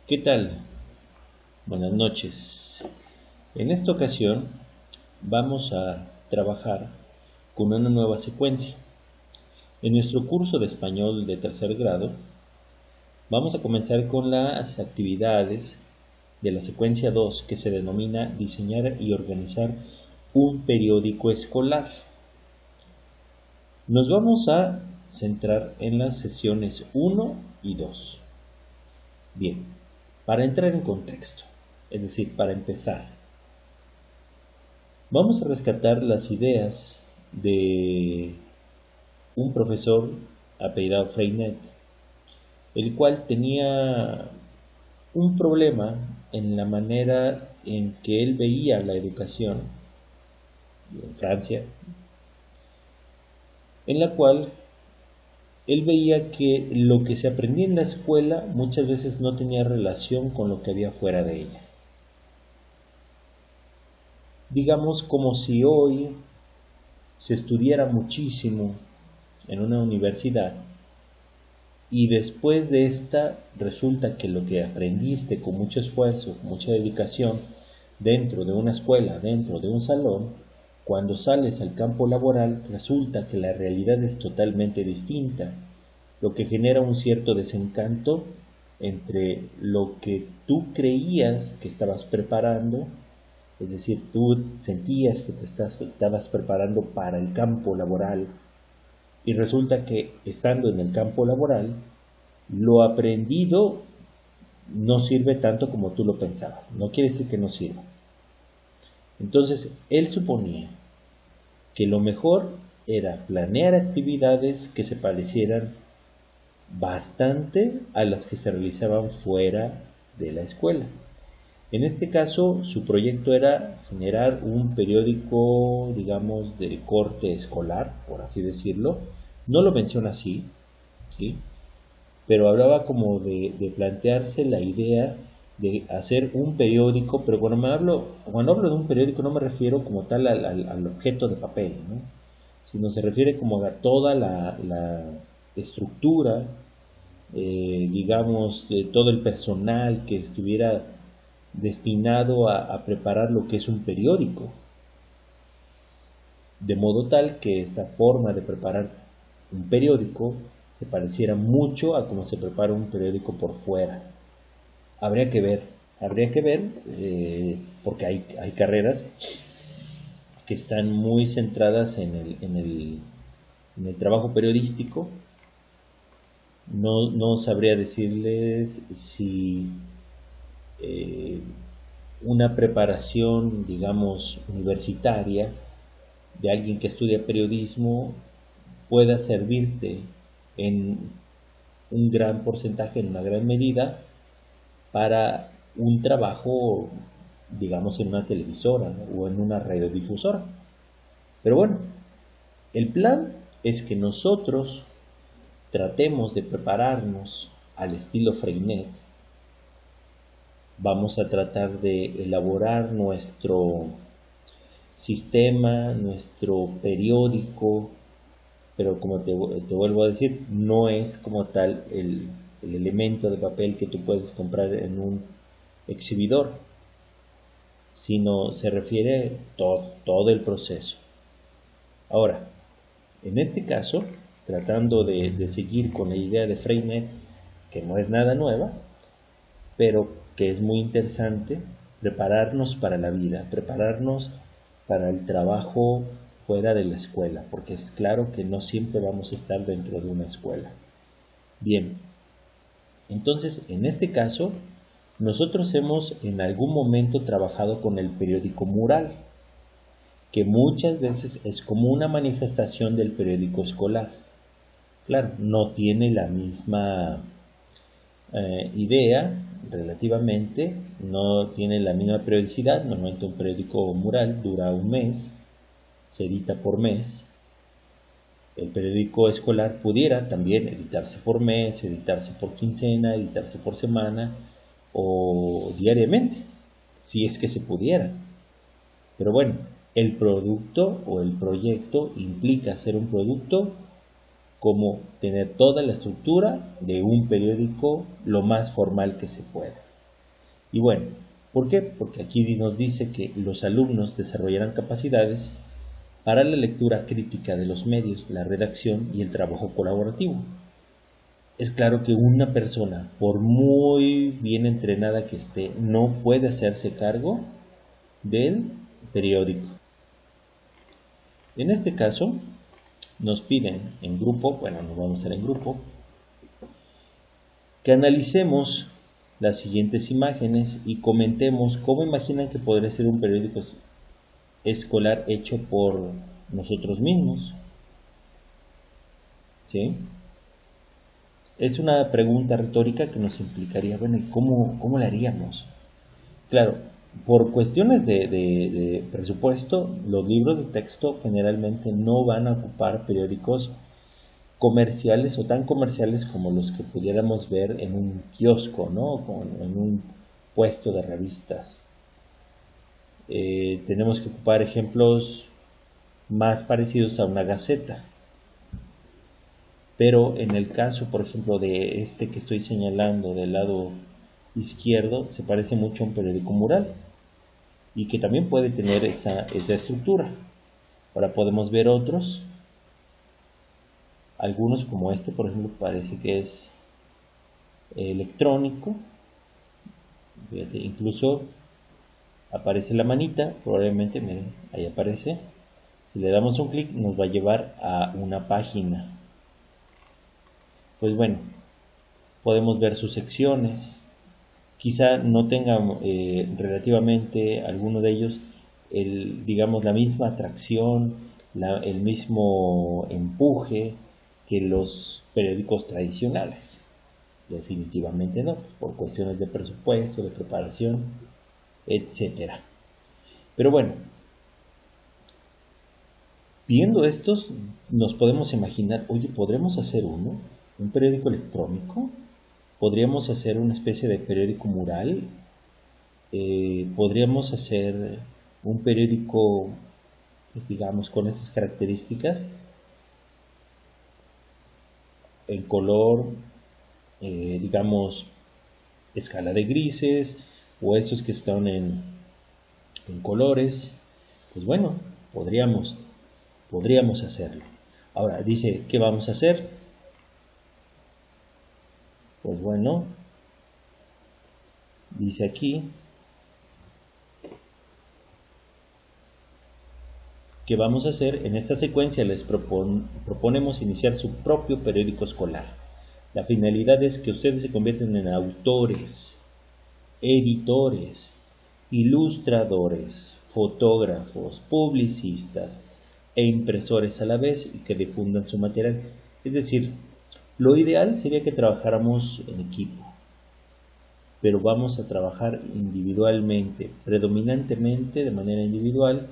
¿Qué tal? Buenas noches. En esta ocasión vamos a trabajar con una nueva secuencia. En nuestro curso de español de tercer grado vamos a comenzar con las actividades de la secuencia 2 que se denomina diseñar y organizar un periódico escolar. Nos vamos a centrar en las sesiones 1 y 2. Bien, para entrar en contexto, es decir, para empezar, vamos a rescatar las ideas de un profesor apellidado Freinet, el cual tenía un problema en la manera en que él veía la educación en Francia, en la cual él veía que lo que se aprendía en la escuela muchas veces no tenía relación con lo que había fuera de ella. Digamos como si hoy se estudiara muchísimo en una universidad y después de esta resulta que lo que aprendiste con mucho esfuerzo, con mucha dedicación dentro de una escuela, dentro de un salón, cuando sales al campo laboral resulta que la realidad es totalmente distinta, lo que genera un cierto desencanto entre lo que tú creías que estabas preparando, es decir, tú sentías que te estabas preparando para el campo laboral y resulta que estando en el campo laboral, lo aprendido no sirve tanto como tú lo pensabas. No quiere decir que no sirva. Entonces, él suponía que lo mejor era planear actividades que se parecieran bastante a las que se realizaban fuera de la escuela. En este caso, su proyecto era generar un periódico, digamos, de corte escolar, por así decirlo. No lo menciona así, ¿sí? Pero hablaba como de plantearse la idea de hacer un periódico, pero cuando hablo de un periódico no me refiero como tal al objeto de papel, ¿no? Sino se refiere como a toda la estructura, digamos, de todo el personal que estuviera destinado a preparar lo que es un periódico, de modo tal que esta forma de preparar un periódico se pareciera mucho a cómo se prepara un periódico por fuera. Habría que ver, porque hay carreras que están muy centradas en el trabajo periodístico. No sabría decirles si una preparación, digamos, universitaria de alguien que estudia periodismo pueda servirte en un gran porcentaje, en una gran medida, para un trabajo, digamos, en una televisora o en una radiodifusora. Pero bueno, el plan es que nosotros tratemos de prepararnos al estilo Freinet. Vamos a tratar de elaborar nuestro sistema, nuestro periódico, pero como te vuelvo a decir, no es como tal el elemento de papel que tú puedes comprar en un exhibidor, sino se refiere todo el proceso. Ahora, en este caso, tratando de seguir con la idea de Freinet, que no es nada nueva, pero que es muy interesante, prepararnos para la vida, prepararnos para el trabajo fuera de la escuela, porque es claro que no siempre vamos a estar dentro de una escuela. Bien, entonces en este caso, nosotros hemos en algún momento trabajado con el periódico mural, que muchas veces es como una manifestación del periódico escolar. Claro, no tiene la misma idea relativamente, no tiene la misma periodicidad. Normalmente un periódico mural dura un mes, se edita por mes. El periódico escolar pudiera también editarse por mes, editarse por quincena, editarse por semana o diariamente, si es que se pudiera. Pero bueno, el producto o el proyecto implica hacer un producto como tener toda la estructura de un periódico lo más formal que se pueda. Y bueno, ¿por qué? Porque aquí nos dice que los alumnos desarrollarán capacidades para la lectura crítica de los medios, la redacción y el trabajo colaborativo. Es claro que una persona, por muy bien entrenada que esté, no puede hacerse cargo del periódico. En este caso, nos piden en grupo, bueno, nos vamos a hacer en grupo, que analicemos las siguientes imágenes y comentemos cómo imaginan que podría ser un periódico escolar hecho por nosotros mismos. ¿Sí? Es una pregunta retórica que nos implicaría, bueno, ¿y cómo la haríamos? Claro, por cuestiones de presupuesto, los libros de texto generalmente no van a ocupar periódicos comerciales o tan comerciales como los que pudiéramos ver en un kiosco, ¿no? En un puesto de revistas. Tenemos que ocupar ejemplos más parecidos a una gaceta. Pero en el caso, por ejemplo, de este que estoy señalando del lado izquierdo, se parece mucho a un periódico mural y que también puede tener esa estructura. Ahora podemos ver otros. Algunos como este, por ejemplo, parece que es electrónico. Fíjate, incluso aparece la manita, probablemente, miren, ahí aparece. Si le damos un clic nos va a llevar a una página. Pues bueno, podemos ver sus secciones. Quizá no tenga relativamente alguno de ellos digamos, la misma atracción, el mismo empuje que los periódicos tradicionales. Definitivamente no, por cuestiones de presupuesto, de preparación, etcétera. Pero bueno, viendo estos, nos podemos imaginar, oye, ¿podremos hacer un periódico electrónico? ¿Podríamos hacer una especie de periódico mural? ¿Podríamos hacer un periódico, pues digamos, con estas características? En color, digamos, escala de grises, o estos que están en colores. Pues bueno, podríamos hacerlo. Ahora dice, ¿qué vamos a hacer? Pues bueno, dice aquí que vamos a hacer. En esta secuencia les proponemos iniciar su propio periódico escolar. La finalidad es que ustedes se convierten en autores, editores, ilustradores, fotógrafos, publicistas e impresores a la vez y que difundan su material. Es decir, lo ideal sería que trabajáramos en equipo, pero vamos a trabajar individualmente, predominantemente de manera individual.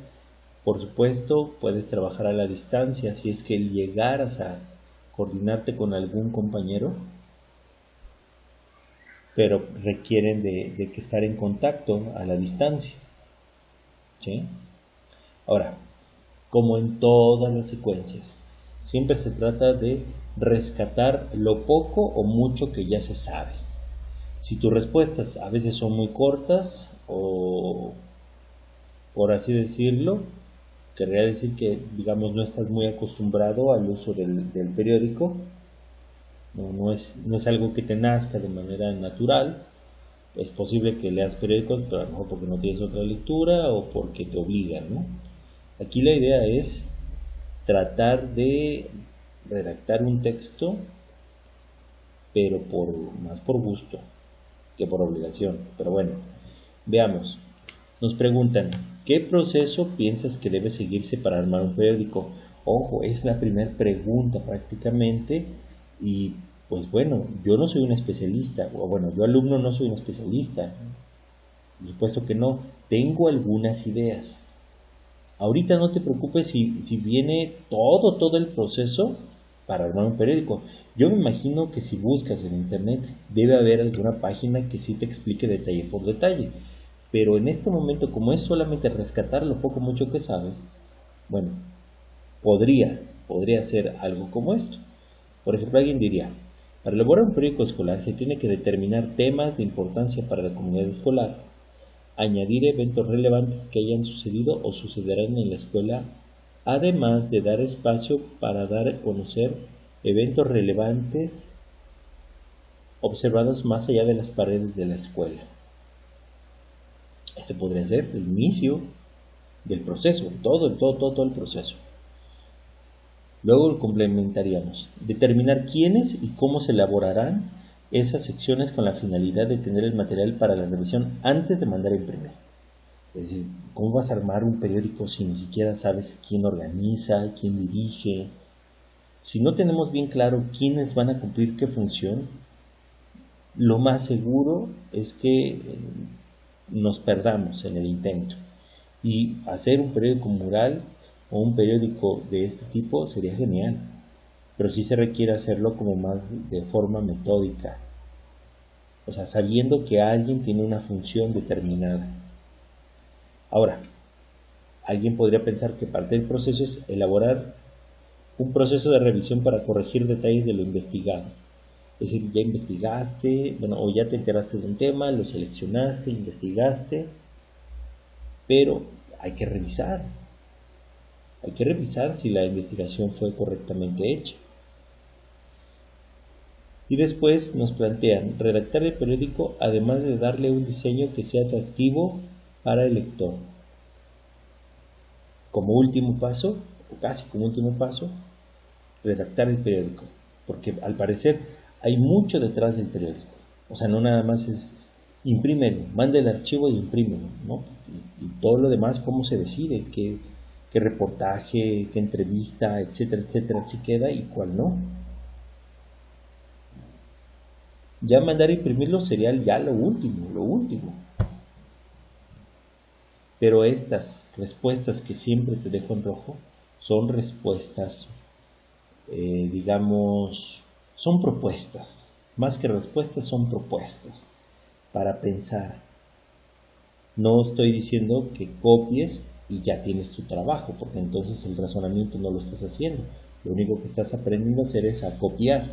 Por supuesto, puedes trabajar a la distancia si es que llegaras a coordinarte con algún compañero, pero requieren de que estar en contacto a la distancia. ¿Sí? Ahora, como en todas las secuencias, siempre se trata de rescatar lo poco o mucho que ya se sabe. Si tus respuestas a veces son muy cortas o, por así decirlo, querría decir que, digamos, no estás muy acostumbrado al uso del periódico, no es algo que te nazca de manera natural. Es posible que leas periódicos, pero a lo mejor porque no tienes otra lectura o porque te obligan, ¿no? Aquí la idea es tratar de redactar un texto, pero más por gusto que por obligación. Pero bueno, veamos. Nos preguntan, ¿qué proceso piensas que debe seguirse para armar un periódico? Ojo, es la primera pregunta prácticamente y pues bueno, yo no soy un especialista, o bueno, yo alumno no soy un especialista, por supuesto que no, tengo algunas ideas. Ahorita no te preocupes si viene todo el proceso para armar un periódico. Yo me imagino que si buscas en internet debe haber alguna página que sí te explique detalle por detalle. Pero en este momento, como es solamente rescatar lo poco mucho que sabes, bueno, podría ser algo como esto. Por ejemplo, alguien diría, Para elaborar un periódico escolar se tiene que determinar temas de importancia para la comunidad escolar, añadir eventos relevantes que hayan sucedido o sucederán en la escuela, además de dar espacio para dar a conocer eventos relevantes observados más allá de las paredes de la escuela. Ese podría ser el inicio del proceso, todo el proceso. Luego complementaríamos, determinar quiénes y cómo se elaborarán esas secciones con la finalidad de tener el material para la revisión antes de mandar a imprimir. Es decir, ¿cómo vas a armar un periódico si ni siquiera sabes quién organiza, quién dirige? Si no tenemos bien claro quiénes van a cumplir qué función, lo más seguro es que nos perdamos en el intento. Y hacer un periódico mural o un periódico de este tipo sería genial, pero sí se requiere hacerlo como más de forma metódica, o sea, sabiendo que alguien tiene una función determinada. Ahora, alguien podría pensar que parte del proceso es elaborar un proceso de revisión para corregir detalles de lo investigado. Es decir, ya investigaste, o ya te enteraste de un tema, lo seleccionaste, investigaste, pero hay que revisar si la investigación fue correctamente hecha. Y después nos plantean redactar el periódico además de darle un diseño que sea atractivo para el lector. Como último paso, o casi como último paso, redactar el periódico, porque al parecer hay mucho detrás del periódico. O sea, no nada más es imprímelo, manda el archivo y imprímelo, ¿no? Y todo lo demás, cómo se decide, qué reportaje, qué entrevista, etcétera, si queda y cuál no. Ya mandar a imprimirlo sería ya lo último. Pero estas respuestas que siempre te dejo en rojo son respuestas, son propuestas. Más que respuestas, son propuestas para pensar. No estoy diciendo que copies y ya tienes tu trabajo, porque entonces el razonamiento no lo estás haciendo. Lo único que estás aprendiendo a hacer es a copiar.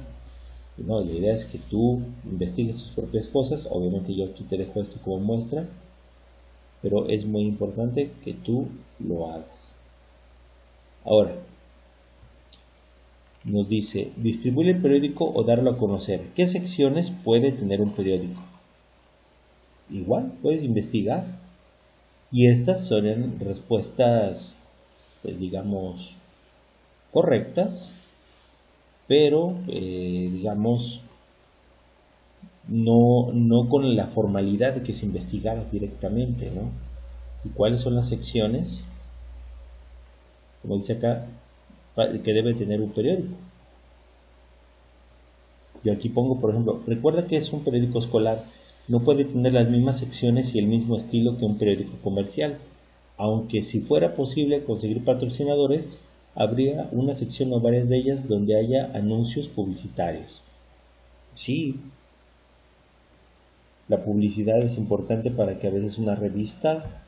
No, la idea es que tú investigues tus propias cosas. Obviamente yo aquí te dejo esto como muestra, pero es muy importante que tú lo hagas. Ahora, nos dice, distribuir el periódico o darlo a conocer. ¿Qué secciones puede tener un periódico? Igual, puedes investigar. Y estas son respuestas, pues digamos, correctas, pero no con la formalidad de que se investigara directamente, ¿no? ¿Y cuáles son las secciones? Como dice acá, que debe tener un periódico. Yo aquí pongo, por ejemplo, recuerda que es un periódico escolar, no puede tener las mismas secciones y el mismo estilo que un periódico comercial, aunque si fuera posible conseguir patrocinadores, habría una sección o varias de ellas donde haya anuncios publicitarios. Sí, la publicidad es importante para que a veces una revista,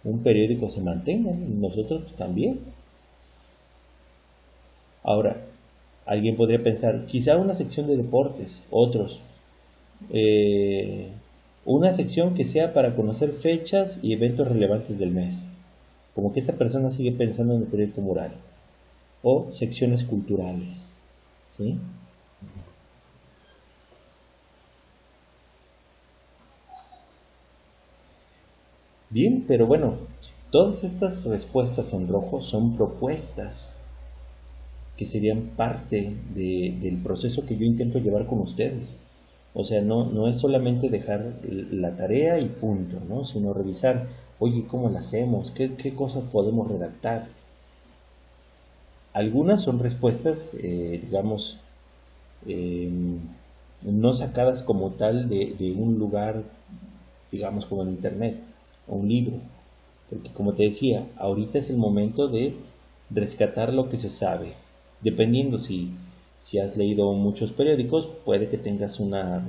un periódico se mantenga, y nosotros también. Ahora, alguien podría pensar, quizá una sección de deportes, otros, una sección que sea para conocer fechas y eventos relevantes del mes, como que esta persona sigue pensando en el periódico mural, o secciones culturales, ¿sí? Bien, pero bueno, todas estas respuestas en rojo son propuestas que serían parte del proceso que yo intento llevar con ustedes. O sea, no es solamente dejar la tarea y punto, ¿no? Sino revisar, oye, ¿cómo la hacemos? ¿Qué cosas podemos redactar? Algunas son respuestas, no sacadas como tal de un lugar, digamos, como en internet o un libro. Porque como te decía, ahorita es el momento de rescatar lo que se sabe. Dependiendo si has leído muchos periódicos, puede que tengas una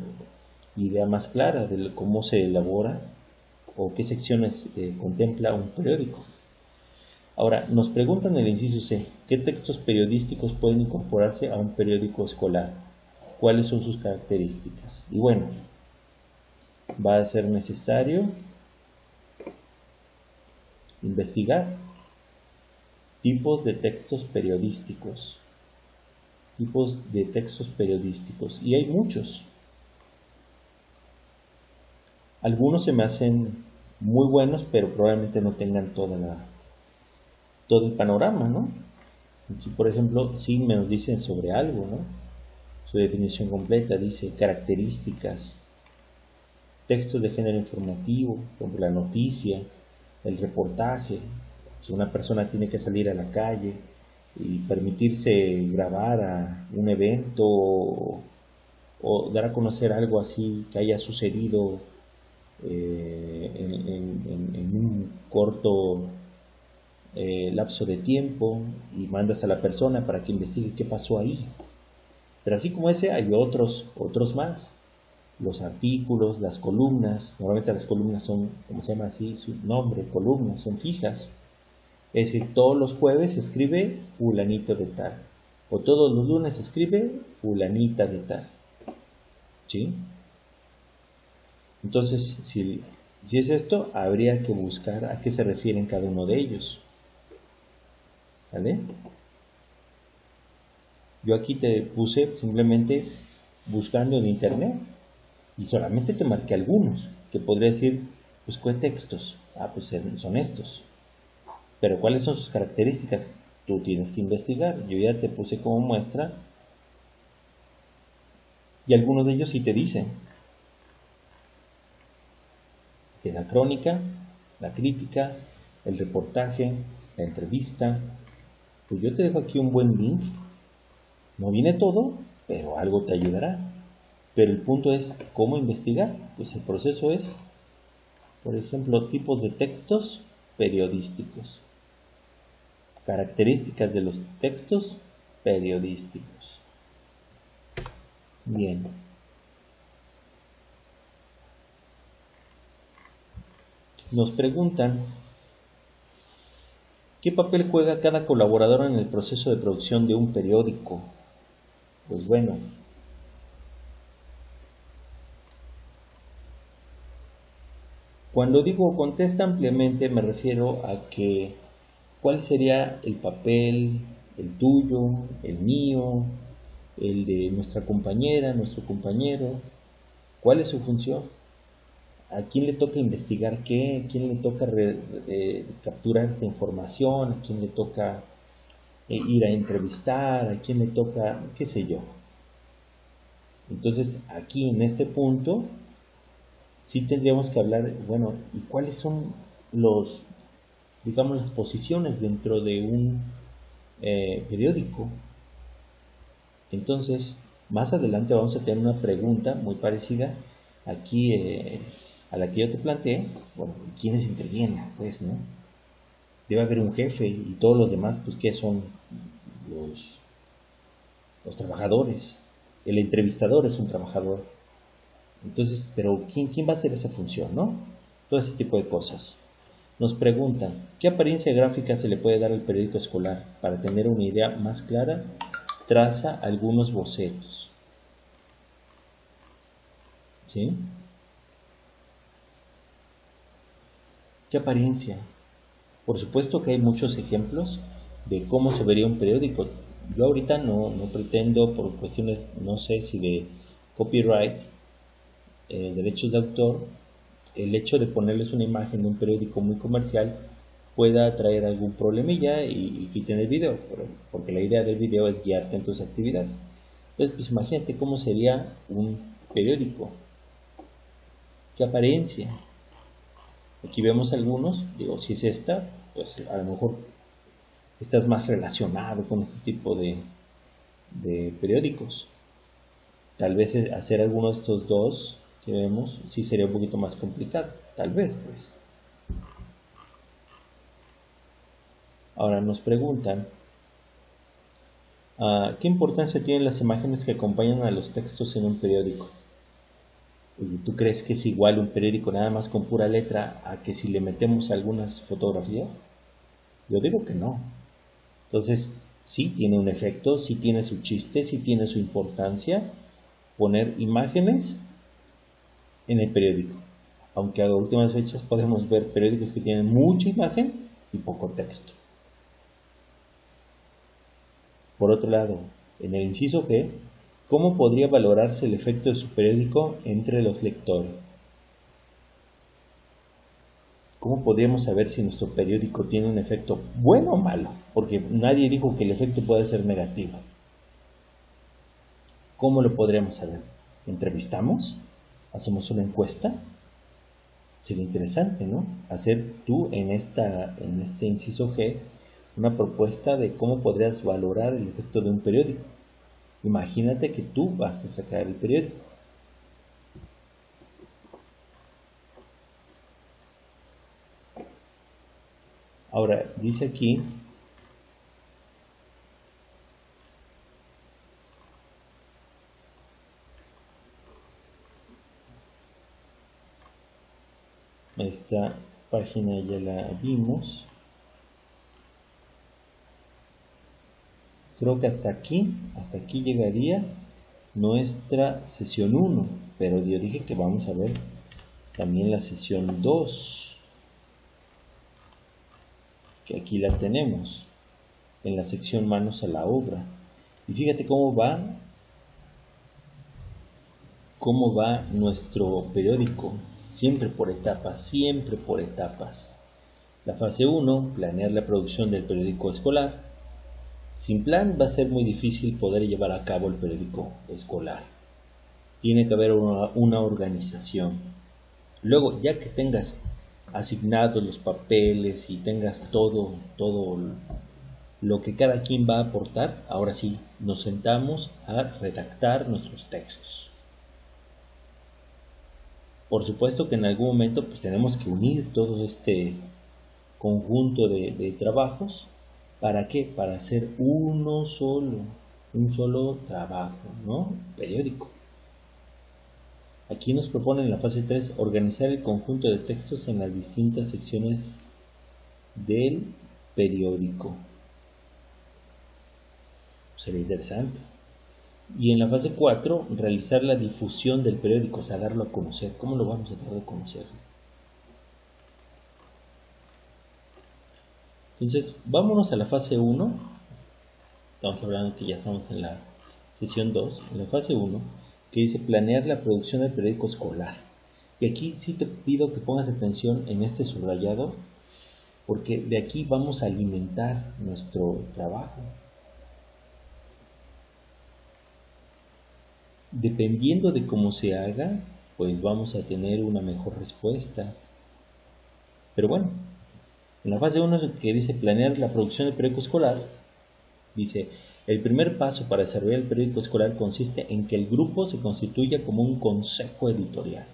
idea más clara de cómo se elabora o qué secciones contempla un periódico. Ahora, nos preguntan en el inciso C, ¿qué textos periodísticos pueden incorporarse a un periódico escolar? cuáles son sus características. Y bueno, va a ser necesario investigar tipos de textos periodísticos. Tipos de textos periodísticos. Y hay muchos. Algunos se me hacen muy buenos, pero probablemente no tengan todo el panorama, ¿no? Aquí, por ejemplo, sí nos dicen sobre algo, ¿no? Su definición completa dice características, textos de género informativo, como la noticia, el reportaje, que una persona tiene que salir a la calle y permitirse grabar a un evento o dar a conocer algo así que haya sucedido en un corto lapso de tiempo, y mandas a la persona para que investigue qué pasó ahí. Pero así como ese hay otros más. Los artículos, las columnas, normalmente las columnas son, como se llama así su nombre, columnas, son fijas. Es decir, todos los jueves se escribe fulanito de tal, o todos los lunes se escribe fulanita de tal. ¿Sí? Entonces, si es esto, habría que buscar a qué se refieren cada uno de ellos. ¿Vale? Yo aquí te puse simplemente buscando en internet y solamente te marqué algunos, que podría decir, pues, ¿qué textos? Ah, pues son estos. Pero ¿cuáles son sus características? Tú tienes que investigar. Yo ya te puse como muestra y algunos de ellos sí te dicen que la crónica, la crítica, el reportaje, la entrevista. Pues yo te dejo aquí un buen link. No viene todo, pero algo te ayudará. Pero el punto es cómo investigar. Pues el proceso es, por ejemplo, tipos de textos periodísticos. Características de los textos periodísticos. Bien. Nos preguntan, ¿qué papel juega cada colaborador en el proceso de producción de un periódico? Pues bueno, cuando digo contesta ampliamente me refiero a que ¿cuál sería el papel, el tuyo, el mío, el de nuestra compañera, nuestro compañero? ¿Cuál es su función? ¿A quién le toca investigar qué? ¿A quién le toca capturar esta información? ¿A quién le toca ir a entrevistar? ¿A quién le toca, qué sé yo? Entonces, aquí en este punto, sí tendríamos que hablar, bueno, ¿y cuáles son digamos, las posiciones dentro de un periódico? Entonces, más adelante vamos a tener una pregunta muy parecida aquí a la que yo te planteé. Bueno, ¿quiénes intervienen? Pues, ¿no? Debe haber un jefe y todos los demás, pues, ¿qué son? Los trabajadores. El entrevistador es un trabajador. Entonces, pero ¿quién va a hacer esa función, no? Todo ese tipo de cosas. Nos preguntan, ¿qué apariencia gráfica se le puede dar al periódico escolar? Para tener una idea más clara, traza algunos bocetos. ¿Sí? ¿Qué apariencia? Por supuesto que hay muchos ejemplos de cómo se vería un periódico. Yo ahorita no pretendo, por cuestiones, no sé si de copyright, derechos de autor, el hecho de ponerles una imagen de un periódico muy comercial pueda traer algún problemilla y quiten el video, porque la idea del video es guiarte en tus actividades. Entonces, pues imagínate cómo sería un periódico. ¿Qué apariencia? Aquí vemos algunos, digo, si es esta, pues a lo mejor estás más relacionado con este tipo de periódicos. Tal vez hacer alguno de estos dos que vemos sí sería un poquito más complicado, tal vez, pues. Ahora nos preguntan, ¿qué importancia tienen las imágenes que acompañan a los textos en un periódico? Oye, ¿tú crees que es igual un periódico nada más con pura letra a que si le metemos algunas fotografías? Yo digo que no. Entonces, sí tiene un efecto, sí tiene su chiste, sí tiene su importancia, poner imágenes en el periódico. Aunque a últimas fechas podemos ver periódicos que tienen mucha imagen y poco texto. Por otro lado, en el inciso G, ¿cómo podría valorarse el efecto de su periódico entre los lectores? ¿Cómo podríamos saber si nuestro periódico tiene un efecto bueno o malo? Porque nadie dijo que el efecto puede ser negativo. ¿Cómo lo podríamos saber? ¿Entrevistamos? ¿Hacemos una encuesta? Sería interesante, ¿no? Hacer tú en este inciso G una propuesta de cómo podrías valorar el efecto de un periódico. Imagínate que tú vas a sacar el periódico. Ahora, dice aquí, esta página ya la vimos. Creo que hasta aquí llegaría nuestra sesión 1, pero yo dije que vamos a ver también la sesión 2, que aquí la tenemos, en la sección manos a la obra. Y fíjate cómo va nuestro periódico, siempre por etapas. La fase 1, planear la producción del periódico escolar. Sin plan va a ser muy difícil poder llevar a cabo el periódico escolar. Tiene que haber una organización. Luego, ya que tengas asignados los papeles y tengas todo lo que cada quien va a aportar, ahora sí, nos sentamos a redactar nuestros textos. Por supuesto que en algún momento pues tenemos que unir todo este conjunto de trabajos. ¿Para qué? Para hacer un solo trabajo, ¿no? Periódico. Aquí nos proponen en la fase 3 organizar el conjunto de textos en las distintas secciones del periódico. Sería interesante. Y en la fase 4, realizar la difusión del periódico, o sea, darlo a conocer. ¿Cómo lo vamos a dar a conocer? Entonces, vámonos a la fase 1. Estamos hablando que ya estamos en la sesión 2, en la fase 1, que dice planear la producción del periódico escolar. Y aquí sí te pido que pongas atención en este subrayado, porque de aquí vamos a alimentar nuestro trabajo. Dependiendo de cómo se haga, pues vamos a tener una mejor respuesta. Pero bueno, en la fase 1 que dice planear la producción del periódico escolar, dice, el primer paso para desarrollar el periódico escolar consiste en que el grupo se constituya como un consejo editorial,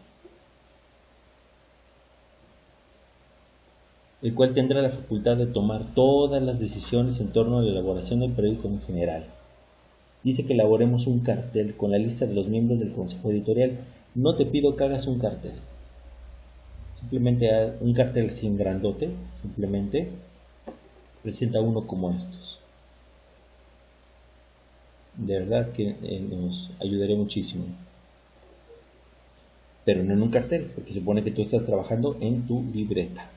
el cual tendrá la facultad de tomar todas las decisiones en torno a la elaboración del periódico en general. Dice que elaboremos un cartel con la lista de los miembros del consejo editorial. No te pido que hagas un cartel. Simplemente haz un cartel así en grandote. Simplemente presenta uno como estos. De verdad que nos ayudaría muchísimo. Pero no en un cartel, porque supone que tú estás trabajando en tu libreta.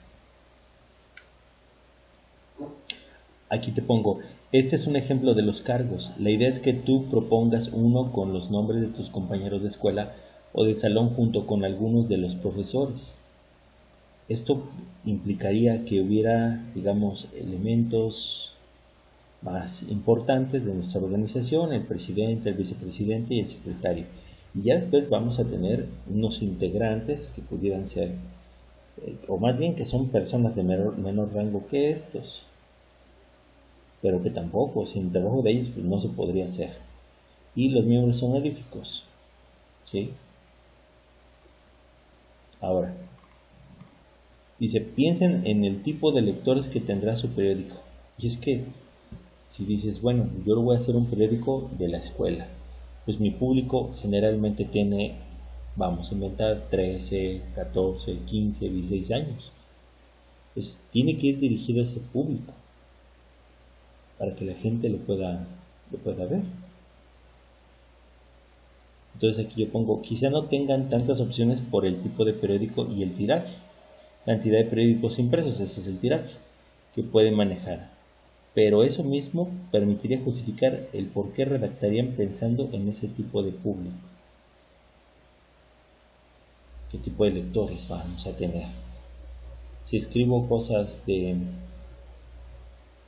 Aquí te pongo, este es un ejemplo de los cargos. La idea es que tú propongas uno con los nombres de tus compañeros de escuela o de salón junto con algunos de los profesores. Esto implicaría que hubiera, digamos, elementos más importantes de nuestra organización, el presidente, el vicepresidente y el secretario. Y ya después vamos a tener unos integrantes que pudieran ser, o más bien que son personas de menor rango que estos, pero que tampoco, sin trabajo de ellos, pues no se podría hacer. Y los miembros honoríficos, ¿sí? Ahora, dice, piensen en el tipo de lectores que tendrá su periódico. Y es que, si dices, bueno, yo lo voy a hacer un periódico de la escuela, pues mi público generalmente tiene, vamos a inventar, 13, 14, 15, 16 años. Pues tiene que ir dirigido a ese público, para que la gente lo pueda ver. Entonces aquí yo pongo, quizá no tengan tantas opciones por el tipo de periódico y el tiraje. Cantidad de periódicos impresos, ese es el tiraje que pueden manejar. Pero eso mismo permitiría justificar el por qué redactarían pensando en ese tipo de público. ¿Qué tipo de lectores vamos a tener? Si escribo cosas de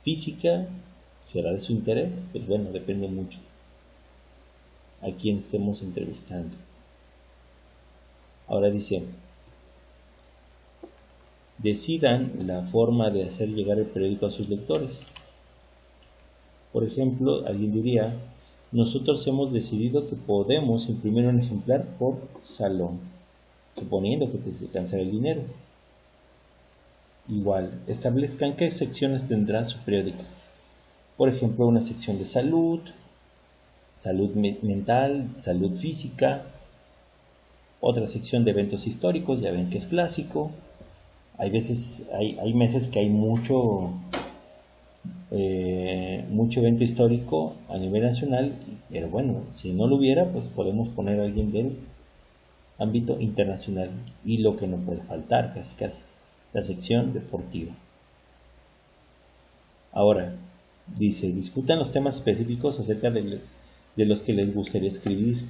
física, ¿será de su interés? Pues bueno, depende mucho a quién estemos entrevistando. Ahora dice, decidan la forma de hacer llegar el periódico a sus lectores. Por ejemplo, alguien diría, nosotros hemos decidido que podemos imprimir un ejemplar por salón, suponiendo que te alcanzará el dinero. Igual, establezcan qué secciones tendrá su periódico. Por ejemplo, una sección de salud, salud mental, salud física, otra sección de eventos históricos, ya ven que es clásico. Hay meses que hay mucho evento histórico a nivel nacional, pero bueno, si no lo hubiera, pues podemos poner a alguien del ámbito internacional. Y lo que no puede faltar, casi la sección deportiva. Ahora, dice, discutan los temas específicos acerca de los que les gustaría escribir.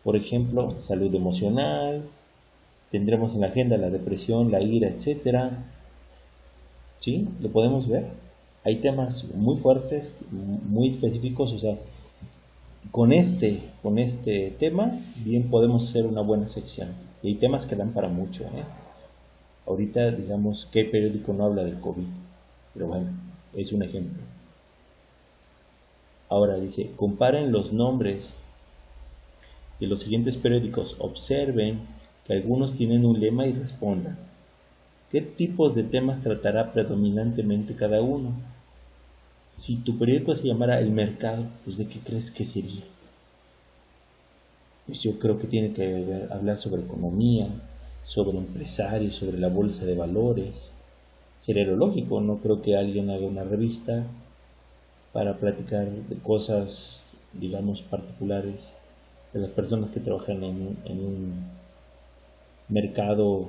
Por ejemplo, salud emocional, tendremos en la agenda la depresión, la ira, etcétera. ¿Sí? ¿Lo podemos ver? Hay temas muy fuertes, muy específicos, o sea, con este tema bien podemos hacer una buena sección. Y hay temas que dan para mucho, ¿eh? Ahorita, digamos, ¿qué periódico no habla del COVID? Pero bueno, es un ejemplo. Ahora dice, comparen los nombres de los siguientes periódicos, observen que algunos tienen un lema y respondan. ¿Qué tipos de temas tratará predominantemente cada uno? Si tu periódico se llamara El Mercado, pues ¿de qué crees que sería? Pues yo creo que tiene que hablar sobre economía, sobre empresarios, sobre la bolsa de valores. Sería lo lógico, no creo que alguien haga una revista para platicar de cosas, digamos, particulares de las personas que trabajan en un mercado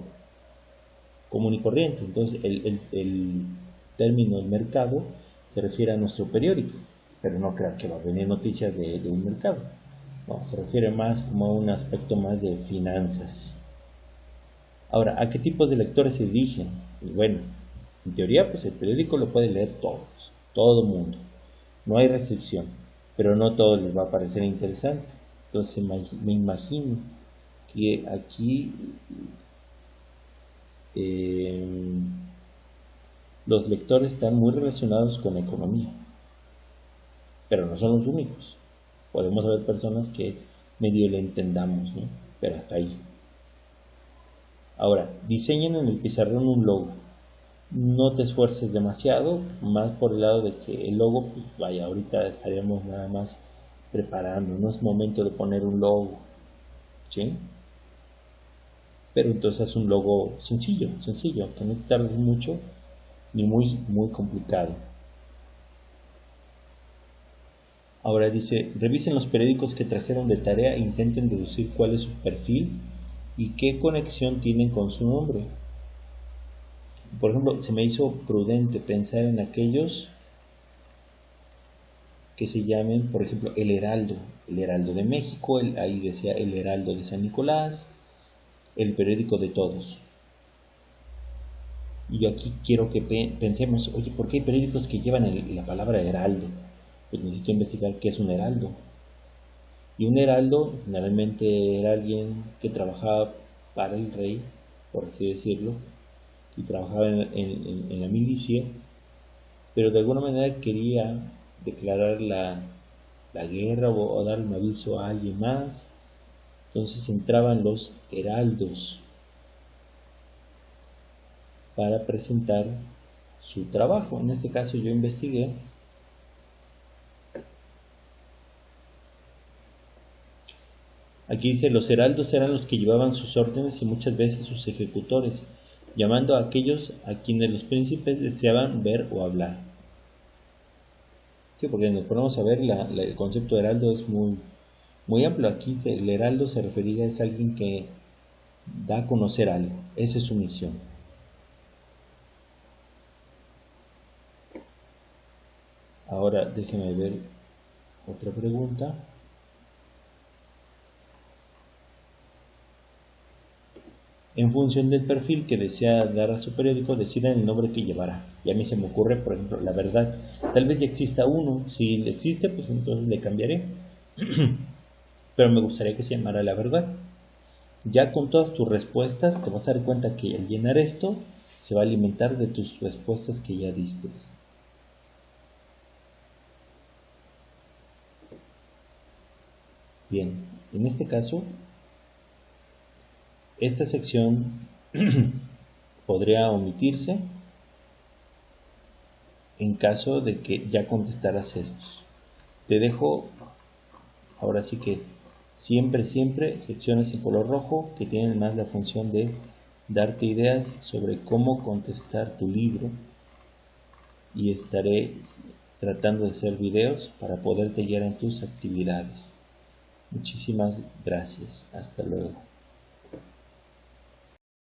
común y corriente. Entonces, el término mercado se refiere a nuestro periódico, pero no creo que va a venir noticias de un mercado. No, se refiere más como a un aspecto más de finanzas. Ahora, ¿a qué tipos de lectores se dirigen? Pues bueno, en teoría, pues el periódico lo puede leer todos, todo el mundo. No hay restricción, pero no todo les va a parecer interesante. Entonces me imagino que aquí los lectores están muy relacionados con la economía, pero no son los únicos. Podemos haber personas que medio le entendamos, ¿no? Pero hasta ahí. Ahora, diseñen en el pizarrón un logo. No te esfuerces demasiado, más por el lado de que el logo, pues vaya, ahorita estaríamos nada más preparando, no es momento de poner un logo, ¿sí? Pero entonces es un logo sencillo, que no te tardes mucho ni muy complicado. Ahora dice, revisen los periódicos que trajeron de tarea e intenten deducir cuál es su perfil y qué conexión tienen con su nombre. Por ejemplo, se me hizo prudente pensar en aquellos que se llamen, por ejemplo, El Heraldo de México, ahí decía El Heraldo de San Nicolás, el periódico de todos. Y yo aquí quiero que pensemos, oye, ¿por qué hay periódicos que llevan la palabra heraldo? Pues necesito investigar qué es un heraldo. Y un heraldo generalmente era alguien que trabajaba para el rey, por así decirlo, y trabajaba en la milicia, pero de alguna manera quería declarar la guerra o dar un aviso a alguien más. Entonces entraban los heraldos para presentar su trabajo. En este caso yo investigué aquí dice, los heraldos eran los que llevaban sus órdenes y muchas veces sus ejecutores, llamando a aquellos a quienes los príncipes deseaban ver o hablar. Sí, porque nos ponemos a ver, el concepto de heraldo es muy Muy amplio. Aquí el heraldo se refería es alguien que da a conocer algo. Esa es su misión. Ahora déjeme ver otra pregunta. En función del perfil que desea dar a su periódico, decidan el nombre que llevará. Y a mí se me ocurre, por ejemplo, La Verdad. Tal vez ya exista uno. Si existe, pues entonces le cambiaré. Pero me gustaría que se llamara La Verdad. Ya con todas tus respuestas te vas a dar cuenta que al llenar esto se va a alimentar de tus respuestas que ya diste. Bien, en este caso, esta sección podría omitirse en caso de que ya contestaras estos. Te dejo, ahora sí que siempre secciones en color rojo que tienen más la función de darte ideas sobre cómo contestar tu libro, y estaré tratando de hacer videos para poderte guiar en tus actividades. Muchísimas gracias. Hasta luego.